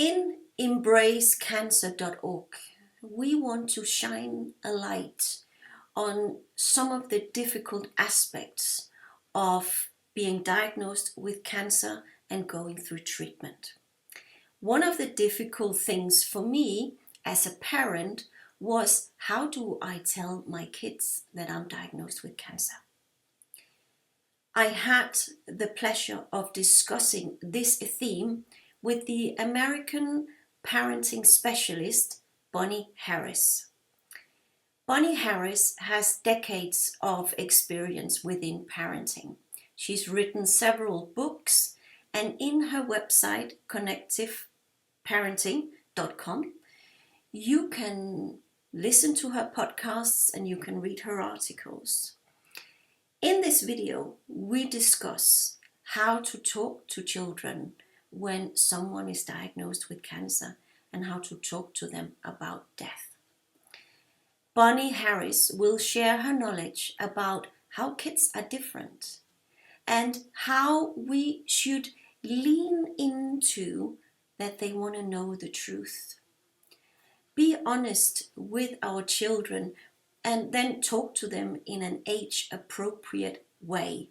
In embracecancer.org, we want to shine a light on some of the difficult aspects of being diagnosed with cancer and going through treatment. One of the difficult things for me as a parent was, how do I tell my kids that I'm diagnosed with cancer? I had the pleasure of discussing this theme with the American parenting specialist, Bonnie Harris. Bonnie Harris has decades of experience within parenting. She's written several books, and in her website, connectiveparenting.com, you can listen to her podcasts and you can read her articles. In this video, we discuss how to talk to children when someone is diagnosed with cancer and how to talk to them about death. Bonnie Harris will share her knowledge about how kids are different and how we should lean into that they want to know the truth. Be honest with our children and then talk to them in an age-appropriate way.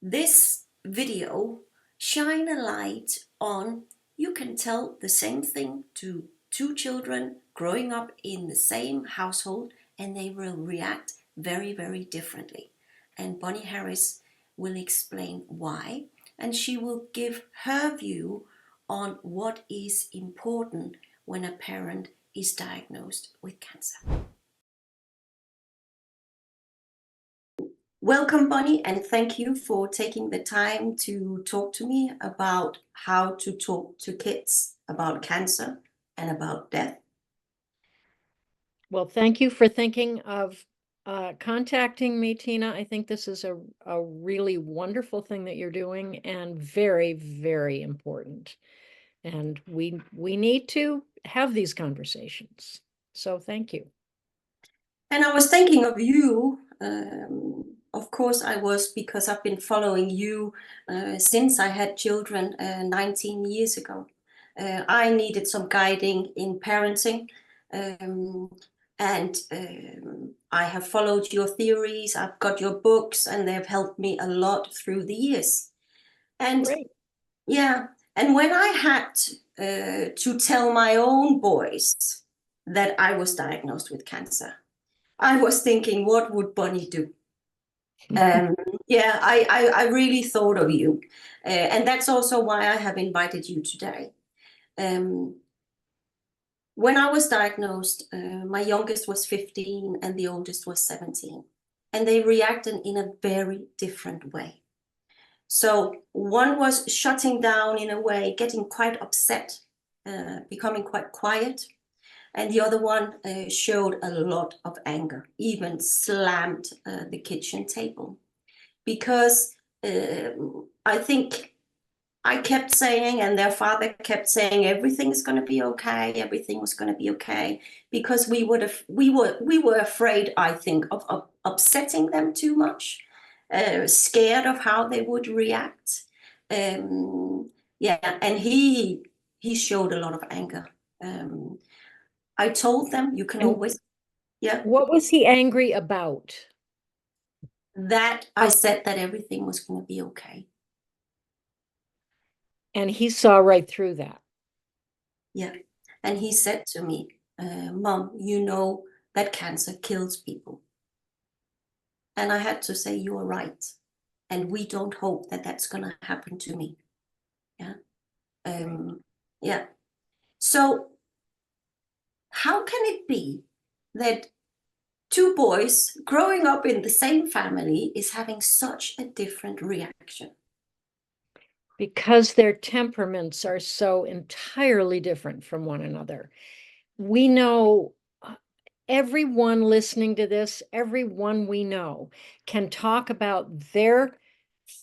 This video shine a light on you can tell the same thing to two children growing up in the same household and they will react very, very differently. And Bonnie Harris will explain why, and she will give her view on what is important when a parent is diagnosed with cancer. Welcome, Bonnie, and thank you for taking the time to talk to me about how to talk to kids about cancer and about death. Well, thank you for thinking of contacting me, Tina. I think this is a really wonderful thing that you're doing and very, very important. And we need to have these conversations. So thank you. And I was thinking of you. Of course, I was, because I've been following you since I had children 19 years ago. I needed some guiding in parenting. And I have followed your theories, I've got your books, and they've helped me a lot through the years. And Great. yeah, and when I had to tell my own boys that I was diagnosed with cancer, I was thinking, what would Bonnie do? Yeah, I really thought of you. And that's also why I have invited you today. When I was diagnosed, my youngest was 15 and the oldest was 17. And they reacted in a very different way. So one was shutting down in a way, getting quite upset, becoming quite quiet. And the other one showed a lot of anger, even slammed the kitchen table. Because I think I kept saying, and their father kept saying, everything is going to be okay. Everything was going to be okay, because we were afraid, I think, of upsetting them too much, scared of how they would react. Yeah, and he showed a lot of anger. I told them, you can always, yeah. What was he angry about? That I said that everything was going to be okay. And he saw right through that. Yeah. And he said to me, Mom, you know that cancer kills people. And I had to say, you are right. And we don't hope that that's going to happen to me. Yeah. Yeah. So how can it be that two boys growing up in the same family is having such a different reaction? Because their temperaments are so entirely different from one another. We know everyone listening to this, everyone we know can talk about their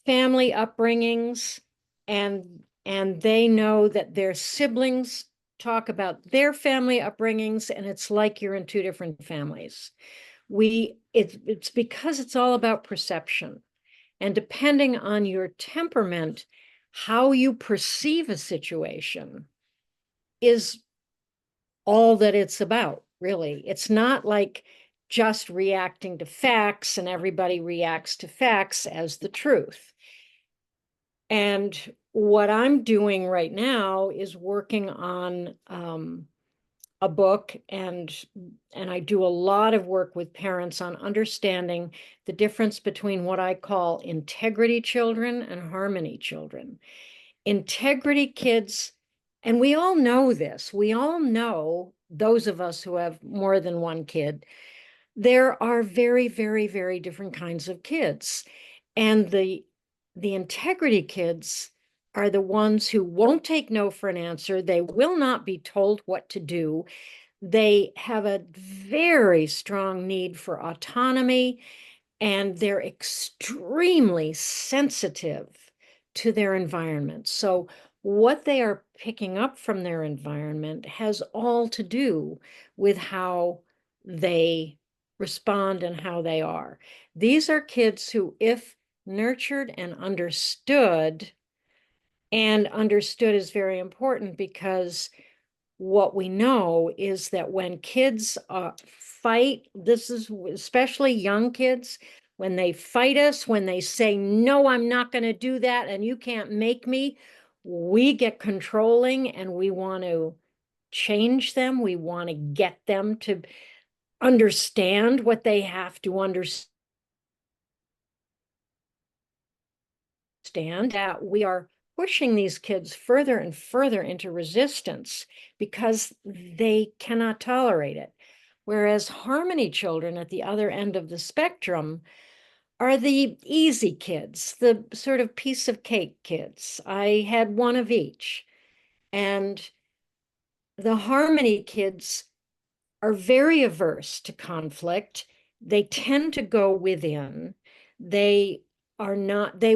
family upbringings, and they know that their siblings talk about their family upbringings, and it's like you're in two different families. It's because it's all about perception. And depending on your temperament, how you perceive a situation is all that it's about, really. It's not like just reacting to facts and everybody reacts to facts as the truth. And what I'm doing right now is working on a book, and I do a lot of work with parents on understanding the difference between what I call integrity children and harmony children. Integrity kids, and we all know this, we all know, those of us who have more than one kid, there are very, very, very different kinds of kids. And the integrity kids are the ones who won't take no for an answer. They will not be told what to do. They have a very strong need for autonomy, and they're extremely sensitive to their environment. So what they are picking up from their environment has all to do with how they respond and how they are. These are kids who, if nurtured and understood is very important, because what we know is that when kids fight, this is especially young kids, when they fight us, when they say, no, I'm not going to do that, and you can't make me, we get controlling and we want to change them. We want to get them to understand what they have to understand, that we are pushing these kids further and further into resistance because they cannot tolerate it. Whereas harmony children at the other end of the spectrum are the easy kids, the sort of piece of cake kids. I had one of each. And the harmony kids are very averse to conflict. They tend to go within. They are not, they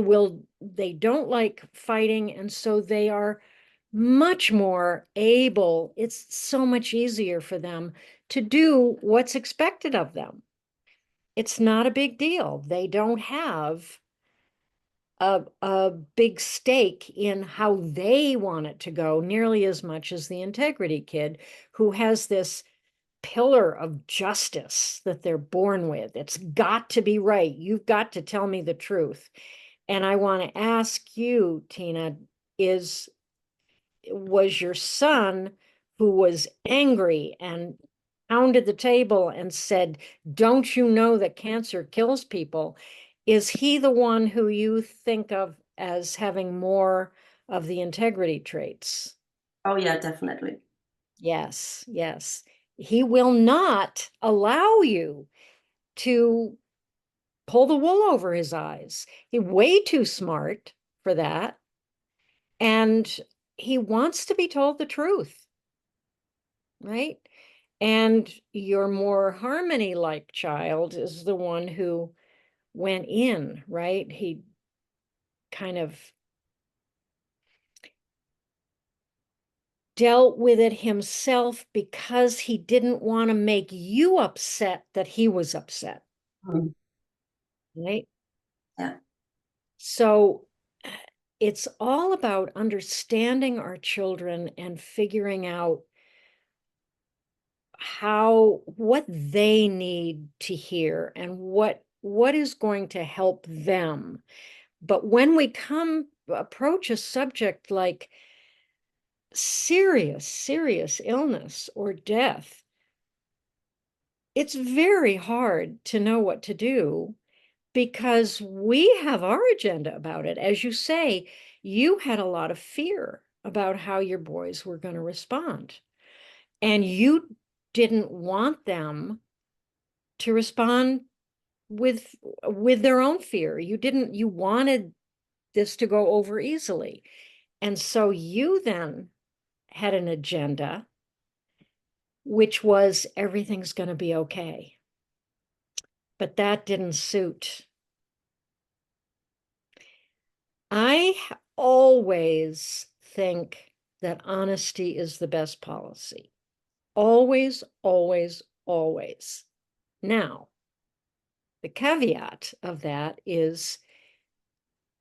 don't like fighting. And so they are much more able, it's so much easier for them to do what's expected of them. It's not a big deal. They don't have a big stake in how they want it to go nearly as much as the integrity kid, who has this pillar of justice that they're born with. It's got to be right. You've got to tell me the truth. And I want to ask you, Tina, was your son, who was angry and pounded the table and said, don't you know that cancer kills people? Is he the one who you think of as having more of the integrity traits? Oh yeah, definitely. Yes, yes. He will not allow you to pull the wool over his eyes. He's way too smart for that. And he wants to be told the truth, right? And your more harmony-like child is the one who went in, right? He kind of dealt with it himself because he didn't want to make you upset that he was upset, Mm. right? Yeah. So it's all about understanding our children and figuring out what they need to hear and what is going to help them. But when we approach a subject like serious illness or death, it's very hard to know what to do, because we have our agenda about it. As you say, you had a lot of fear about how your boys were going to respond, and you didn't want them to respond with their own fear. You wanted this to go over easily. And so you then had an agenda, which was everything's going to be okay. But that didn't suit. I always think that honesty is the best policy. Always, always, always. Now, the caveat of that is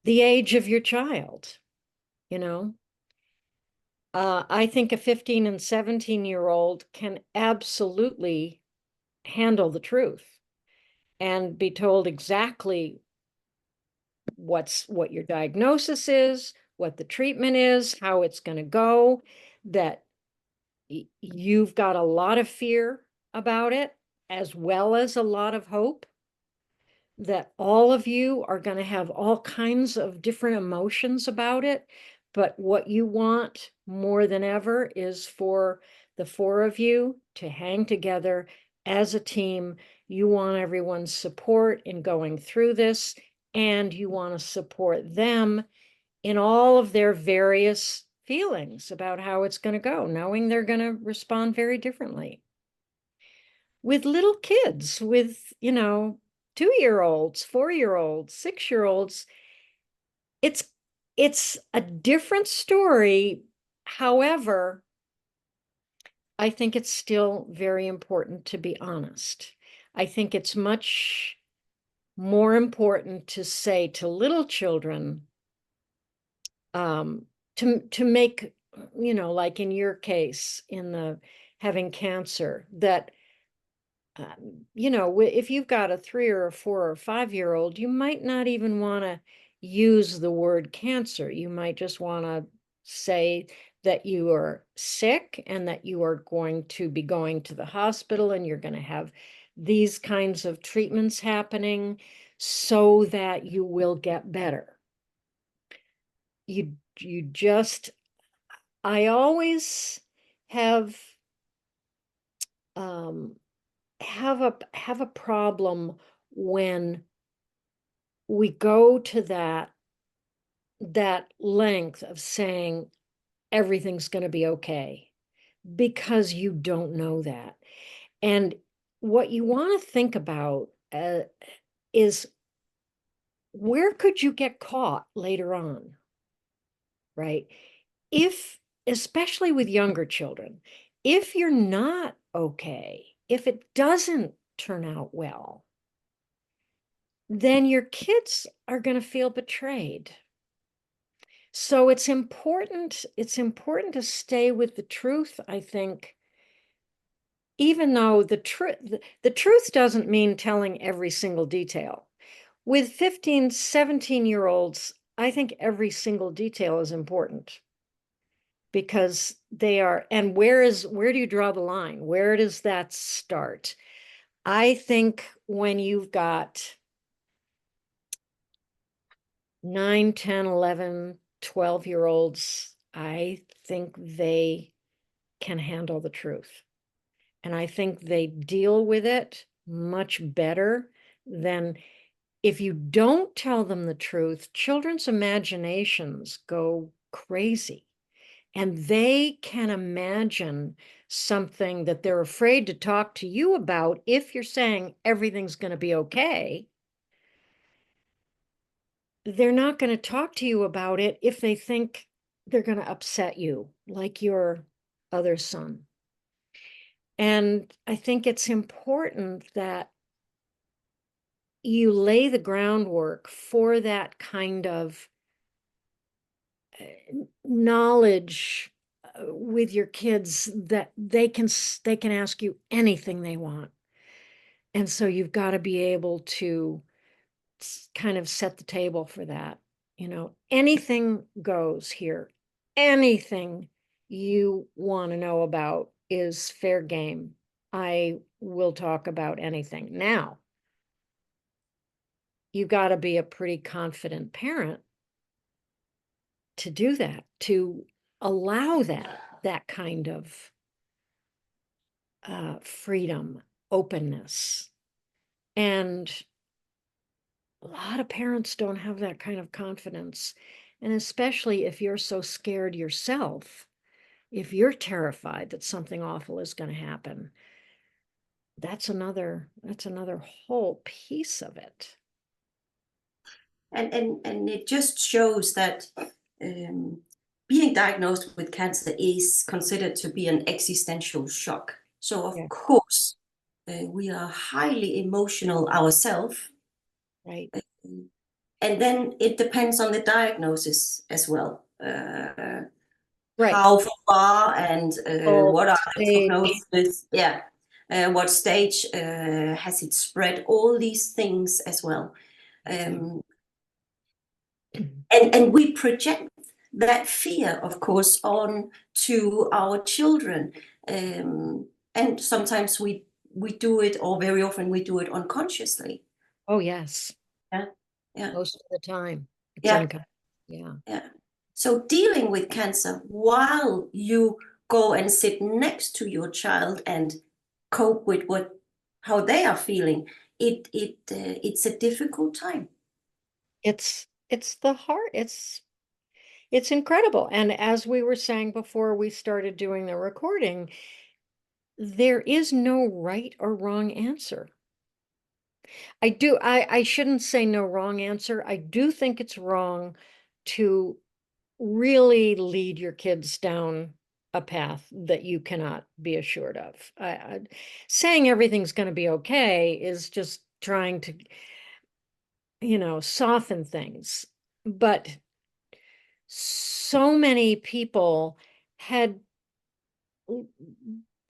the age of your child, you know? I think a 15 and 17-year-old can absolutely handle the truth and be told exactly what your diagnosis is, what the treatment is, how it's going to go, that you've got a lot of fear about it, as well as a lot of hope, that all of you are going to have all kinds of different emotions about it. But what you want more than ever is for the four of you to hang together as a team. You want everyone's support in going through this, and you want to support them in all of their various feelings about how it's going to go, knowing they're going to respond very differently. With little kids, with, 2-year-olds, 4-year-olds, 6-year-olds, it's it's a different story. However, I think it's still very important to be honest. I think it's much more important to say to little children, to make, like in your case, in the having cancer, that if you've got a 3 or a 4 or 5-year-old, you might not even want to use the word cancer. You might just want to say that you are sick and that you are going to be going to the hospital and you're going to have these kinds of treatments happening so that you will get better. You just, I always have have a problem when we go to that length of saying everything's going to be okay, because you don't know that. And what you want to think about is, where could you get caught later on, right? If, especially with younger children, if you're not okay, if it doesn't turn out well, then your kids are going to feel betrayed. So it's important to stay with the truth, I think, even though the truth doesn't mean telling every single detail. With 15, 17-year-olds, I think every single detail is important, because they are, and where do you draw the line? Where does that start? I think when you've got 9, 10, 11, 12-year-olds, I think they can handle the truth. And I think they deal with it much better than if you don't tell them the truth. Children's imaginations go crazy, and they can imagine something that they're afraid to talk to you about if you're saying everything's going to be okay. They're not going to talk to you about it if they think they're going to upset you, like your other son. And I think it's important that you lay the groundwork for that kind of knowledge with your kids, that they can ask you anything they want. And so you've got to be able to kind of set the table for that. Anything goes here. Anything you want to know about is fair game. I will talk about anything. Now, you've got to be a pretty confident parent to do that, to allow that kind of freedom, openness. And a lot of parents don't have that kind of confidence. And especially if you're so scared yourself, if you're terrified that something awful is going to happen, that's another whole piece of it. And it just shows that being diagnosed with cancer is considered to be an existential shock. So of Yeah. course, we are highly emotional ourselves. Right. And then it depends on the diagnosis as well. Right. how far and Oh, what are the stage. prognosis? Yeah, what stage has it spread? All these things as well. Um, and we project that fear, of course, on to our children. And sometimes we do it, or very often we do it unconsciously. Oh, yes. Yeah, yeah, Most of the time. It's yeah, unconscious. Yeah. yeah. So dealing with cancer while you go and sit next to your child and cope with what how they are feeling, it's a difficult time. It's the heart. It's incredible. And as we were saying before we started doing the recording, there is no right or wrong answer. I shouldn't say no wrong answer. I do think it's wrong to really lead your kids down a path that you cannot be assured of. Saying everything's going to be okay is just trying to, soften things. But so many people had,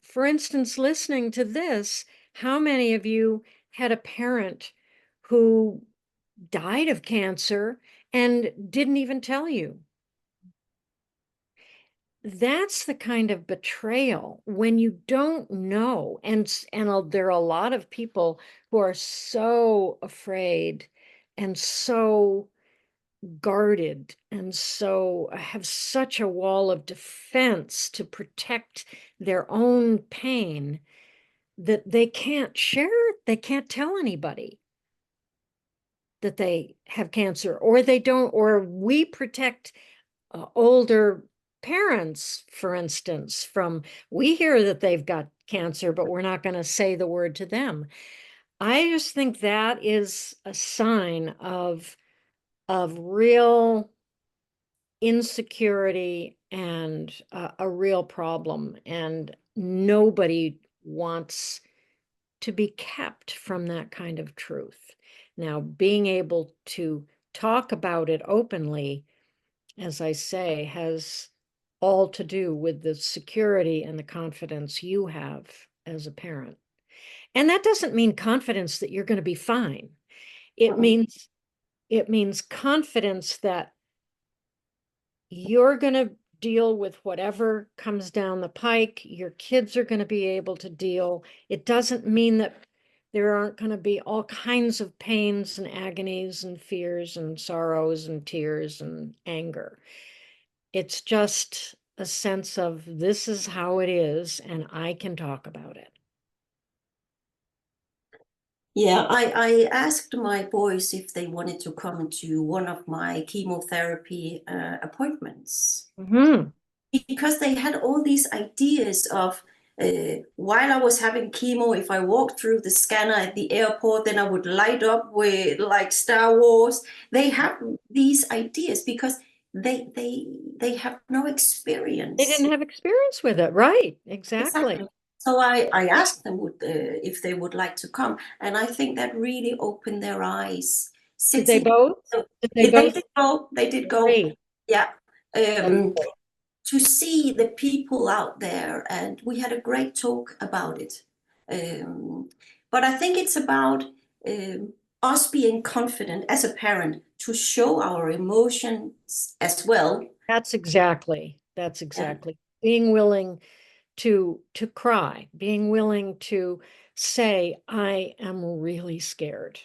for instance, listening to this, how many of you had a parent who died of cancer and didn't even tell you? That's the kind of betrayal when you don't know. There are a lot of people who are so afraid and so guarded and so have such a wall of defense to protect their own pain that they can't share, they can't tell anybody that they have cancer, or they don't, or we protect older parents, for instance, from we hear that they've got cancer, but we're not going to say the word to them. I just think that is a sign of real insecurity and a real problem, and nobody wants to be kept from that kind of truth. Now, being able to talk about it openly, as I say, has all to do with the security and the confidence you have as a parent. And that doesn't mean confidence that you're going to be fine. It Mhm. means it means confidence that you're going to deal with whatever comes down the pike. Your kids are going to be able to deal. It doesn't mean that there aren't going to be all kinds of pains and agonies and fears and sorrows and tears and anger. It's just a sense of this is how it is, and I can talk about it. Yeah, I asked my boys if they wanted to come to one of my chemotherapy appointments Hmm. because they had all these ideas of while I was having chemo, if I walked through the scanner at the airport, then I would light up with like Star Wars. They have these ideas because they have no They experience. didn't have experience with it, right? Exactly. Exactly. So I asked them if they would like to come, and I think that really opened their eyes. Did they Sitting, both? Did they they both? did go. They did go. Great. Yeah. That's Um, great. to see the people out there, and we had a great talk about it. Um, but I think it's about um, us being confident as a parent to show our emotions as well. That's Yeah. exactly. Being willing to cry, being willing to say, I am really scared.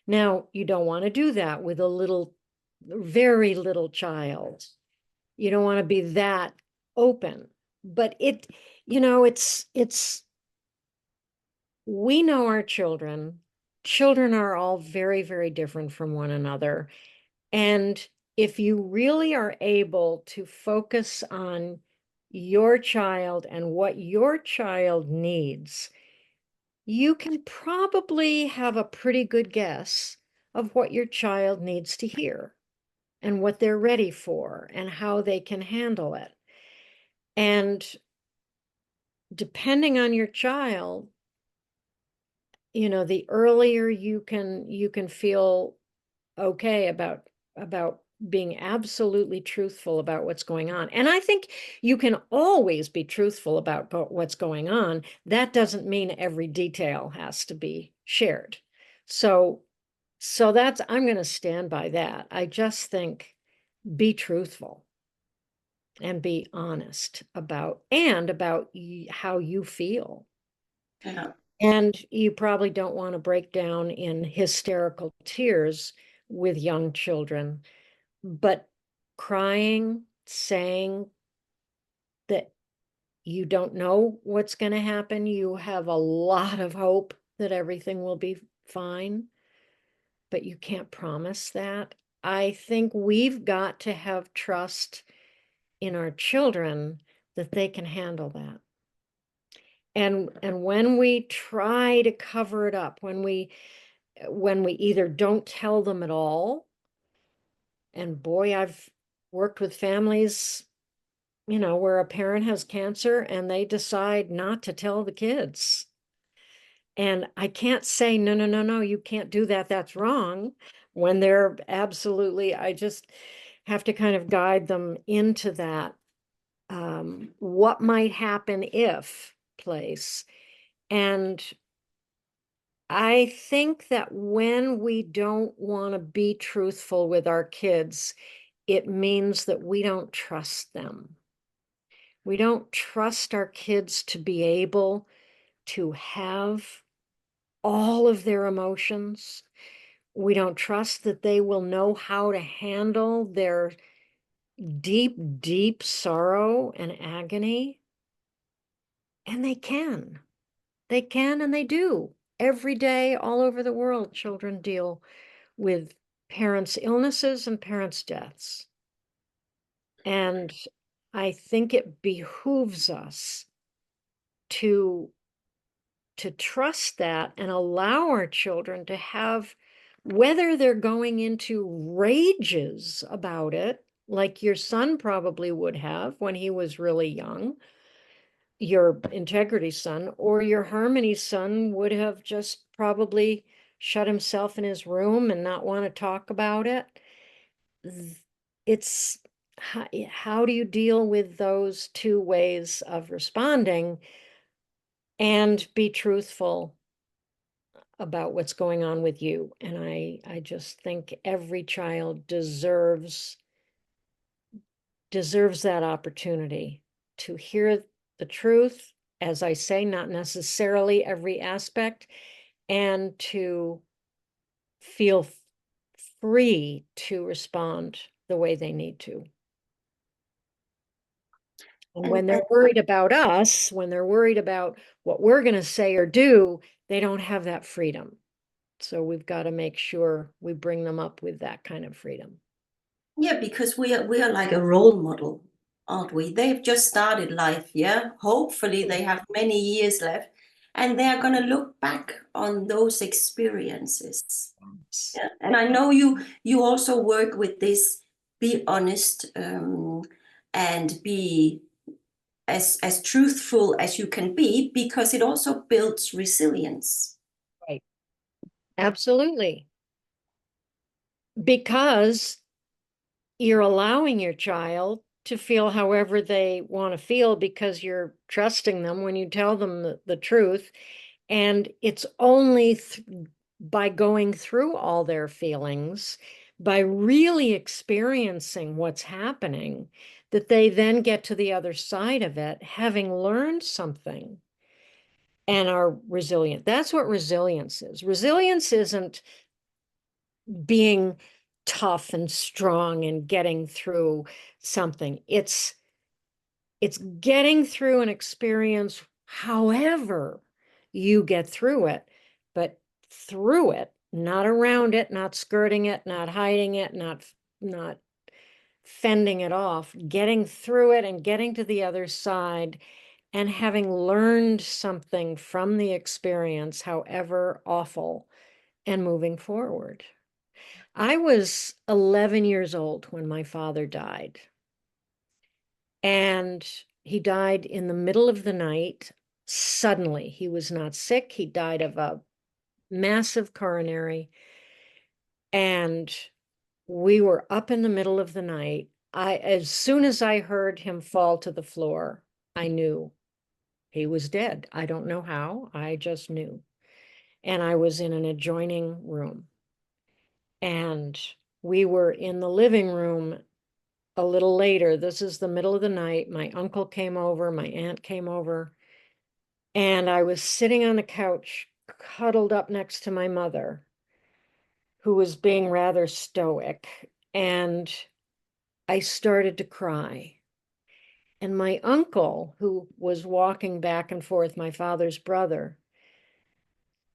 Now, you don't want to do that with a little, very little child. You don't want to be that open. But it's we know our children. Children are all very, very different from one another. And if you really are able to focus on your child and what your child needs, you can probably have a pretty good guess of what your child needs to hear and what they're ready for and how they can handle it. And depending on your child, the earlier you can feel okay about being absolutely truthful about what's going on. And I think you can always be truthful about what's going on. That doesn't mean every detail has to be shared. So that's, I'm going to stand by that. I just think be truthful and be honest about how you feel. Yeah. And you probably don't want to break down in hysterical tears with young children, but crying, saying that you don't know what's going to happen, you have a lot of hope that everything will be fine, but you can't promise that. I think we've got to have trust in our children that they can handle that. And when we try to cover it up, when we either don't tell them at all, and boy, I've worked with families, where a parent has cancer and they decide not to tell the kids. And I can't say, no, no, no, no, you can't do that. That's wrong. When they're absolutely, I just have to kind of guide them into that. What might happen if place. And I think that when we don't want to be truthful with our kids, it means that we don't trust them. We don't trust our kids to be able to have all of their emotions. We don't trust that they will know how to handle their deep, deep sorrow and agony. And they can. They can and they do. Every day, all over the world, children deal with parents' illnesses and parents' deaths. And I think it behooves us to trust that and allow our children to have, whether they're going into rages about it, like your son probably would have when he was really young, your integrity son, or your harmony son would have just probably shut himself in his room and not want to talk about it. It's how do you deal with those two ways of responding and be truthful about what's going on with you? And I just think every child deserves that opportunity to hear the truth, as I say, not necessarily every aspect, and to feel free to respond the way they need to. And when they're worried about us, when they're worried about what we're going to say or do, they don't have that freedom. So we've got to make sure we bring them up with that kind of freedom. Yeah, because we are like a role model, aren't we? They've just started life, yeah. Hopefully they have many years left, and they're gonna look back on those experiences. Yeah. And I know you also work with this, be honest, and be as truthful as you can be, because it also builds resilience. Right. Absolutely. Because you're allowing your child to feel however they want to feel because you're trusting them when you tell them the truth. And it's only by going through all their feelings, by really experiencing what's happening, that they then get to the other side of it, having learned something and are resilient. That's what resilience is. Resilience isn't being tough and strong and getting through something. It's getting through an experience however you get through it, but through it, not around it, not skirting it, not hiding it, not fending it off, getting through it and getting to the other side and having learned something from the experience, however awful, and moving forward. I was 11 years old when my father died. And he died in the middle of the night. Suddenly, he was not sick. He died of a massive coronary. And We were up in the middle of the night. As soon as I heard him fall to the floor, I knew he was dead. I don't know how, I just knew. And I was in an adjoining room. And we were in the living room a little later. This is the middle of the night. My uncle came over, my aunt came over, and I was sitting on the couch, cuddled up next to my mother, who was being rather stoic. And I started to cry. And my uncle, who was walking back and forth, my father's brother,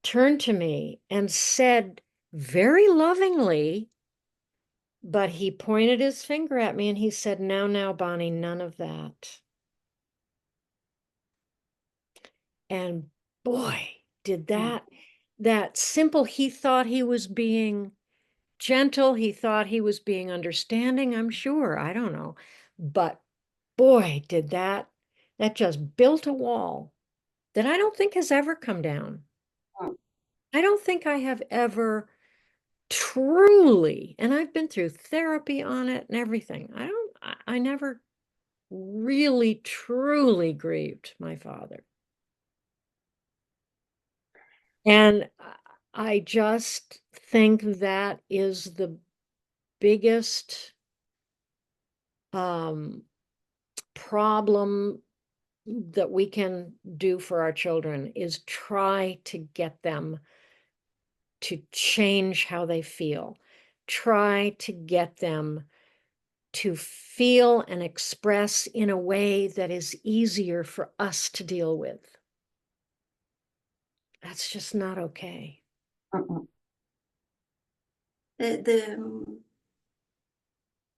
turned to me and said very lovingly, but he pointed his finger at me and he said, now, Bonnie, none of that. And boy, did that simple, he thought he was being gentle. He thought he was being understanding, I'm sure. I don't know. But boy, did that just built a wall that I don't think has ever come down. Mm. I don't think I have ever truly, and I've been through therapy on it and everything. I never really truly grieved my father. And I just think that is the biggest problem that we can do for our children, is try to get them to change how they feel. Try to get them to feel and express in a way that is easier for us to deal with. That's just not okay. Mm-mm.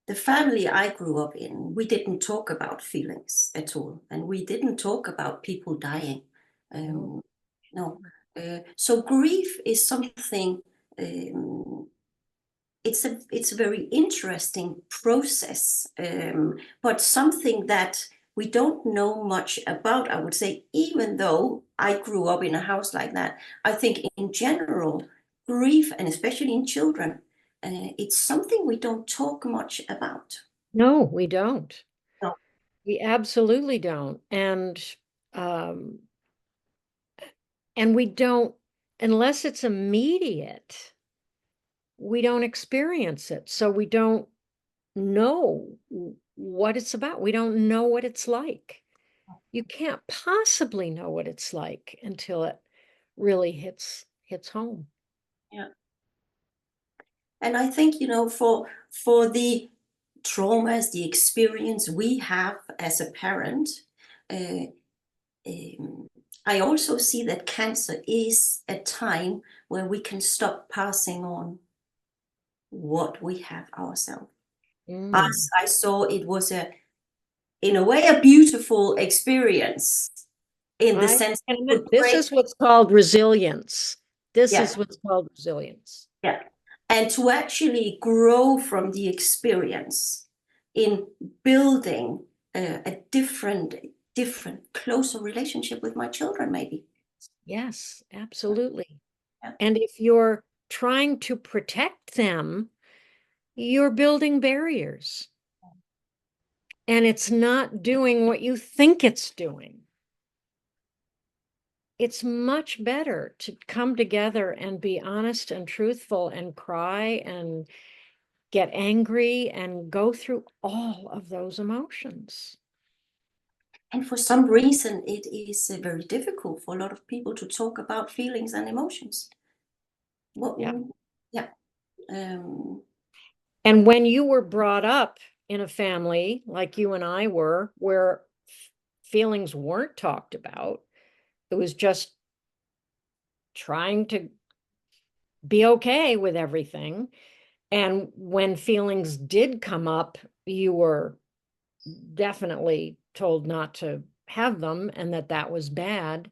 The family I grew up in, we didn't talk about feelings at all, and we didn't talk about people dying. No. No. So grief is something. Um, it's a very interesting process, but something that we don't know much about. I would say, even though I grew up in a house like that, I think in general, grief, and especially in children, it's something we don't talk much about. No, we don't. No. We absolutely don't. And we don't, unless it's immediate, we don't experience it. So we don't know what it's about. We don't know what it's like. You can't possibly know what it's like until it really hits home. Yeah. And I think, for the traumas, the experience we have as a parent, uh, um, I also see that cancer is a time where we can stop passing on what we have ourselves. Mm. As I saw, it was in a way, a beautiful experience in the I sense can we admit, could this break, is what's called resilience. This yeah, is what's called resilience. yeah, and to actually grow from the experience in building a different, closer relationship with my children, maybe. Yes, absolutely. Yeah. And if you're trying to protect them, you're building barriers. And it's not doing what you think it's doing. It's much better to come together and be honest and truthful and cry and get angry and go through all of those emotions. And for some reason, it is very difficult for a lot of people to talk about feelings and emotions. What, Yeah. yeah. Um, And when you were brought up in a family like you and I were, where feelings weren't talked about, it was just trying to be okay with everything. And when feelings did come up, you were definitely told not to have them and that was bad.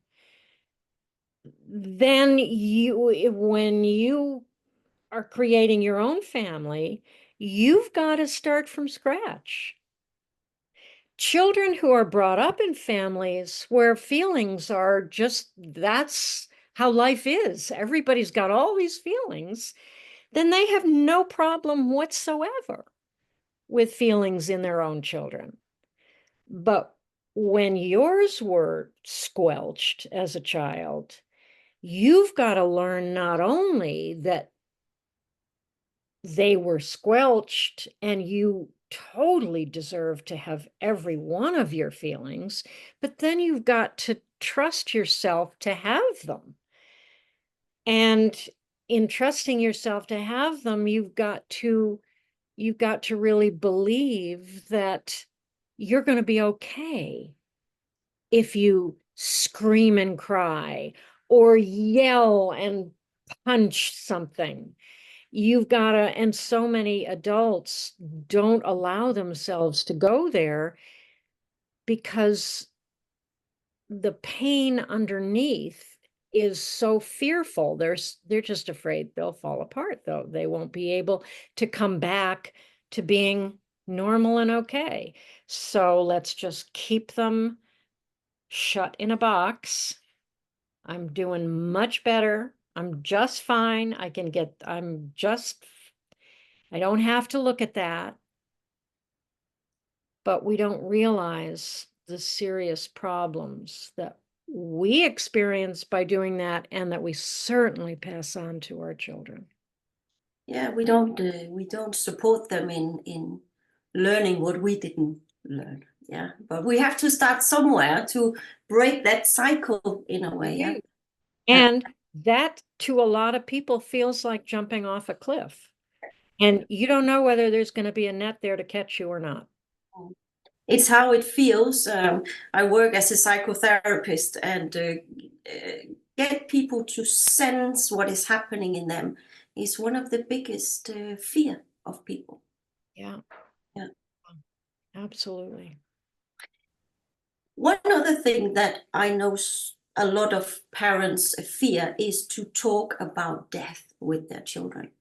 Then when you are creating your own family, you've got to start from scratch. Children who are brought up in families where feelings are just, that's how life is. Everybody's got all these feelings. then they have no problem whatsoever with feelings in their own children. But when yours were squelched as a child, you've got to learn not only that they were squelched and you totally deserve to have every one of your feelings, but then you've got to trust yourself to have them. And in trusting yourself to have them, you've got to really believe that you're going to be okay if you scream and cry or yell and punch something. You've got to, and so many adults don't allow themselves to go there because the pain underneath is so fearful. They're just afraid they'll fall apart, though. They won't be able to come back to being normal and okay. So let's just keep them shut in a box. I'm doing much better. I'm just fine. I don't have to look at that. But we don't realize the serious problems that we experience by doing that, and that we certainly pass on to our children. Yeah, we don't support them in learning what we didn't learn. Yeah, but we have to start somewhere to break that cycle in a way. Yeah. And that to a lot of people feels like jumping off a cliff. And you don't know whether there's going to be a net there to catch you or not. It's how it feels. I work as a psychotherapist, and get people to sense what is happening in them is one of the biggest fear of people. Yeah. Yeah. Absolutely. One other thing that I know a lot of parents fear is to talk about death with their children.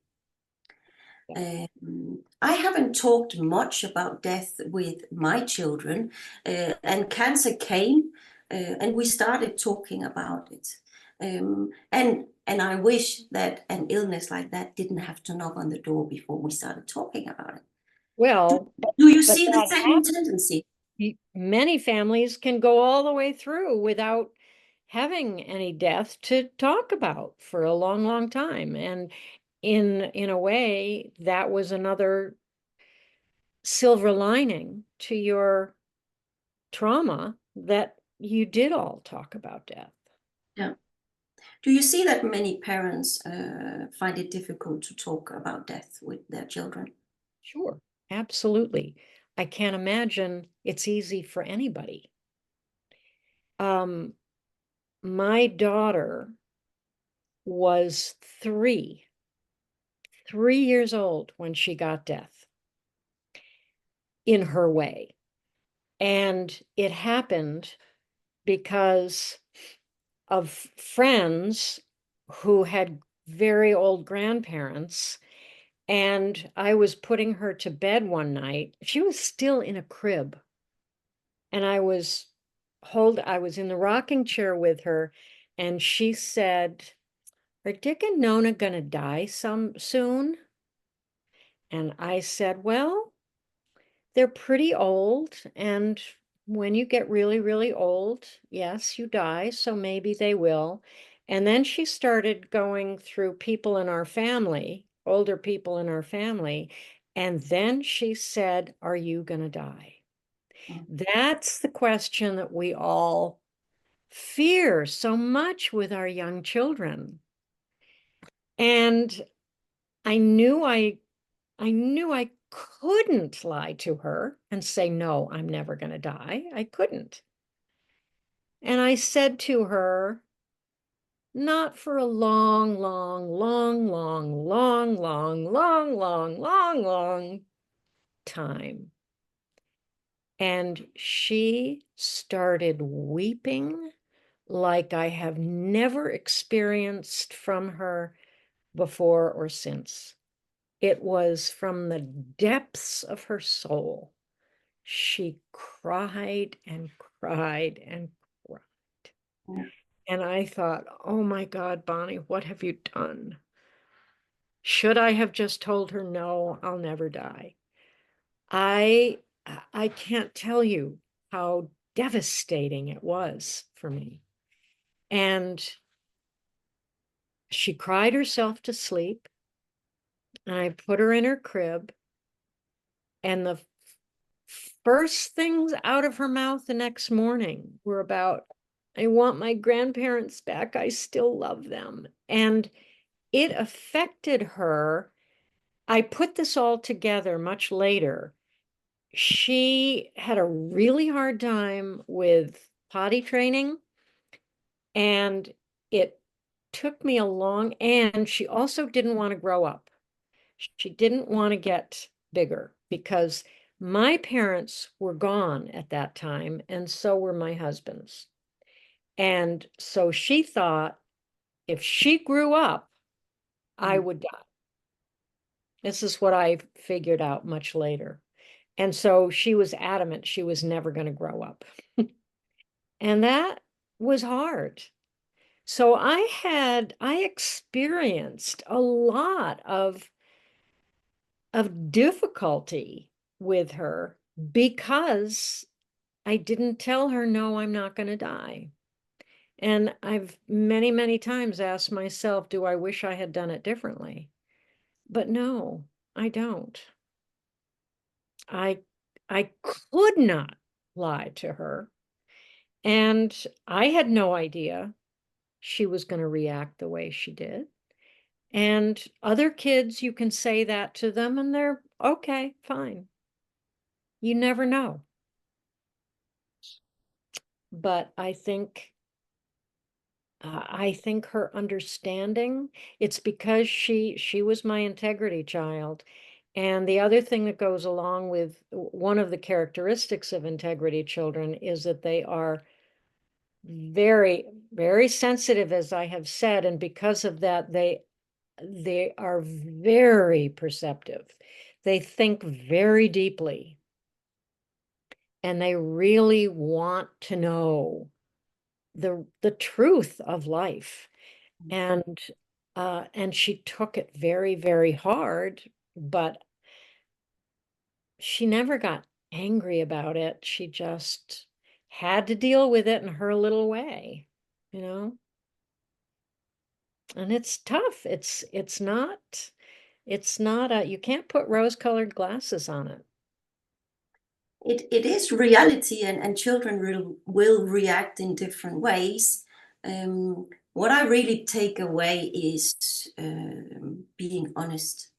I haven't talked much about death with my children, and cancer came, and we started talking about it. And I wish that an illness like that didn't have to knock on the door before we started talking about it. Well, Do you but see the that same tendency? many families can go all the way through without having any death to talk about for a long, long time. And in a way, that was another silver lining to your trauma, that you did all talk about death. Yeah. Do you see that many parents find it difficult to talk about death with their children? Sure, absolutely. I can't imagine it's easy for anybody. Um, my daughter was 3 years old when she got death in her way. And it happened because of friends who had very old grandparents. And I was putting her to bed one night. She was still in a crib. And I was in the rocking chair with her, and she said, "Are Dick and Nona gonna die soon?" And I said, "Well, they're pretty old, and when you get really, really old, yes, you die, so maybe they will." And then she started going through people in our family, older people in our family, and then she said, "Are you gonna die?" That's the question that we all fear so much with our young children. And I knew I couldn't lie to her and say, "No, I'm never going to die." I couldn't. And I said to her, "Not for a long, long, long, long, long, long, long, long, long, long time." And she started weeping like I have never experienced from her before or since. It was from the depths of her soul. She cried and cried and cried. Yeah. And I thought, oh my God, Bonnie, what have you done? Should I have just told her, no, I'll never die? I I can't tell you how devastating it was for me. And she cried herself to sleep, and I put her in her crib, and the first things out of her mouth the next morning were about, I want my grandparents back. I still love them. And it affected her. I put this all together much later. She had a really hard time with potty training, and it took me a long, and she also didn't want to grow up. She didn't want to get bigger because my parents were gone at that time, and so were my husband's. And so she thought if she grew up, I Mm. would die. This is what I figured out much later. And so she was adamant she was never going to grow up. And that was hard. So I experienced a lot of difficulty with her because I didn't tell her, no, I'm not going to die. And I've many, many times asked myself, do I wish I had done it differently? But no, I don't. I I could not lie to her. And I had no idea she was going to react the way she did. And other kids, you can say that to them and they're okay, fine. You never know. But I think her understanding, it's because she was my integrity child. And the other thing that goes along with one of the characteristics of integrity children is that they are very, very sensitive, as I have said, and because of that, they are very perceptive. They think very deeply, and they really want to know the truth of life. And she took it very, very hard, but she never got angry about it. She just had to deal with it in her little way, you know? And it's tough. It's not a, you can't put rose-colored glasses on it. It is reality, and children will react in different ways. What I really take away is being honest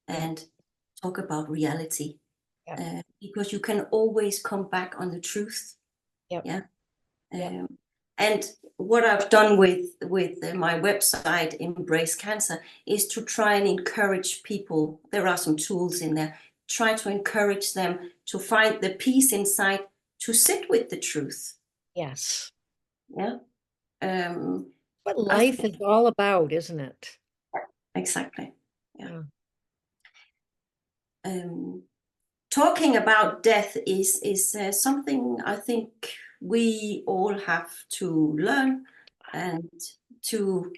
Yeah. and talk about reality, Yeah. because you can always come back on the truth. Yep. Yeah. Yep. And what I've done with my website, Embrace Cancer, is to try and encourage people. There are some tools in there. Try to encourage them to find the peace inside, to sit with the truth. Yes. Yeah. Um, What I life think is all about, isn't it? exactly. Yeah. Yeah. Um, Talking about death is something I think we all have to learn and to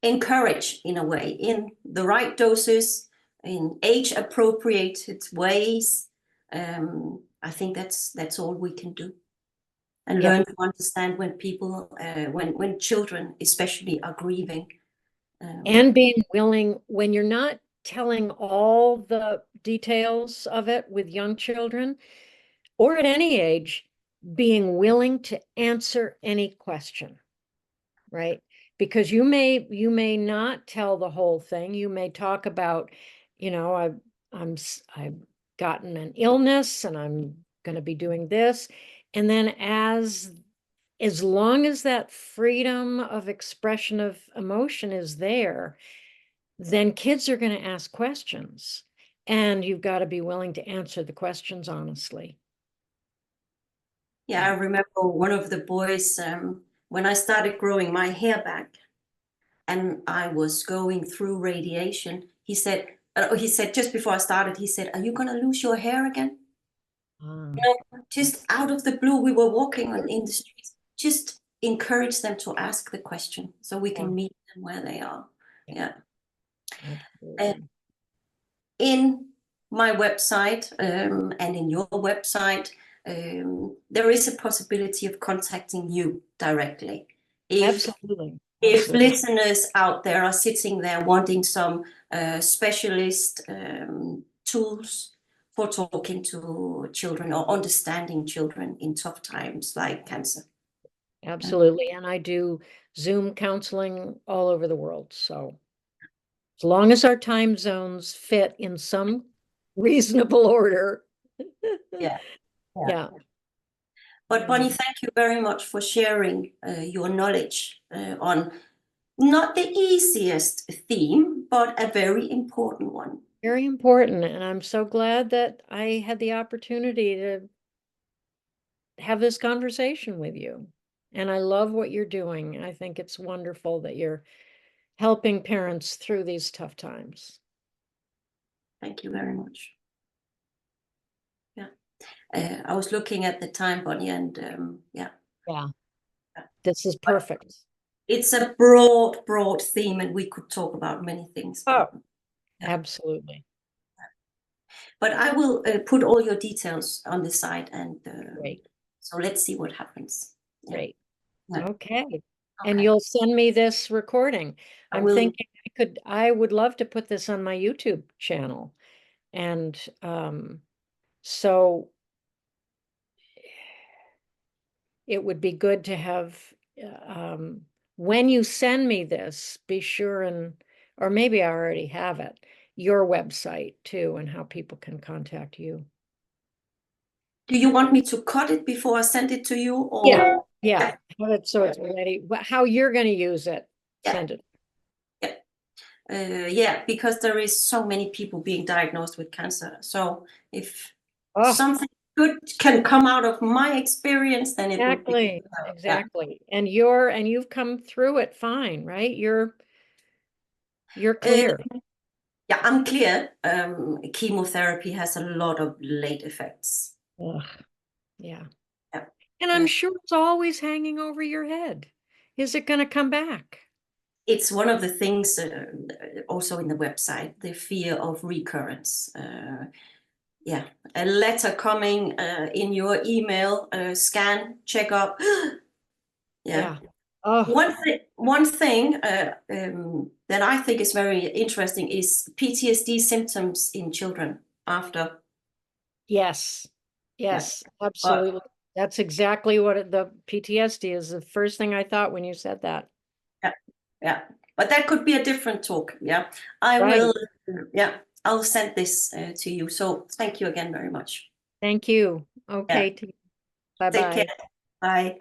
encourage in a way, in the right doses, in age appropriated ways. I think that's all we can do, and Yep. learn to understand when people, when children especially are grieving. Um, And being willing, when you're not telling all the details of it with young children or at any age, being willing to answer any question, right? Because you may not tell the whole thing. You may talk about, I've gotten an illness and I'm going to be doing this. And then as long as that freedom of expression of emotion is there, then kids are going to ask questions. And you've got to be willing to answer the questions honestly. yeah, I remember one of the boys, when I started growing my hair back and I was going through radiation. He said just before I started, he said, "Are you gonna lose your hair again?" Ah, Just out of the blue, we were walking in the streets. Just encourage them to ask the question so we yeah, can meet them where they are. yeah, Yeah. absolutely. Absolutely. In my website and in your website, there is a possibility of contacting you directly. Absolutely. If Absolutely. listeners out there are sitting there wanting some specialist tools for talking to children or understanding children in tough times like cancer. Absolutely. And I do Zoom counseling all over the world. So as long as our time zones fit in some reasonable order. Yeah. Yeah. But Bonnie, thank you very much for sharing your knowledge on not the easiest theme, but a very important one. Very important. And I'm so glad that I had the opportunity to have this conversation with you. And I love what you're doing. I think it's wonderful that you're helping parents through these tough times. Thank you very much. Yeah. I was looking at the time, Bonnie, and yeah. Yeah. This is perfect. It's a broad theme, and we could talk about many things. Oh, yeah. Absolutely. But I will put all your details on the site, and Great. so let's see what happens. Yeah. Great. Yeah. Okay. And Okay. you'll send me this recording. I I'm will. thinking I would love to put this on my YouTube channel. And so it would be good to have, when you send me this, be sure or maybe I already have it, your website too, and how people can contact you. Do you want me to cut it before I send it to you, or? Yeah. Yeah. Have it so it's ready. How you're going to use it, send it. Yeah, because there is so many people being diagnosed with cancer. So if Oh, something good can come out of my experience, then it would be. exactly. And you've come through it fine, right? You're clear. Yeah, I'm clear. Chemotherapy has a lot of late effects. Ugh, yeah. Yeah. And I'm sure it's always hanging over your head. Is it going to come back? It's one of the things also in the website, the fear of recurrence. Yeah, a letter coming in your email, scan, check up. Yeah. Oh, One thing that I think is very interesting is PTSD symptoms in children after. yes. Yeah. Yes, absolutely. That's exactly what the PTSD is. The first thing I thought when you said that. Yeah, yeah. But that could be a different talk. Yeah, I Right. will. Yeah, I'll send this to you. So thank you again very much. Thank you. Okay. Yeah. Take care. Bye-bye. Bye.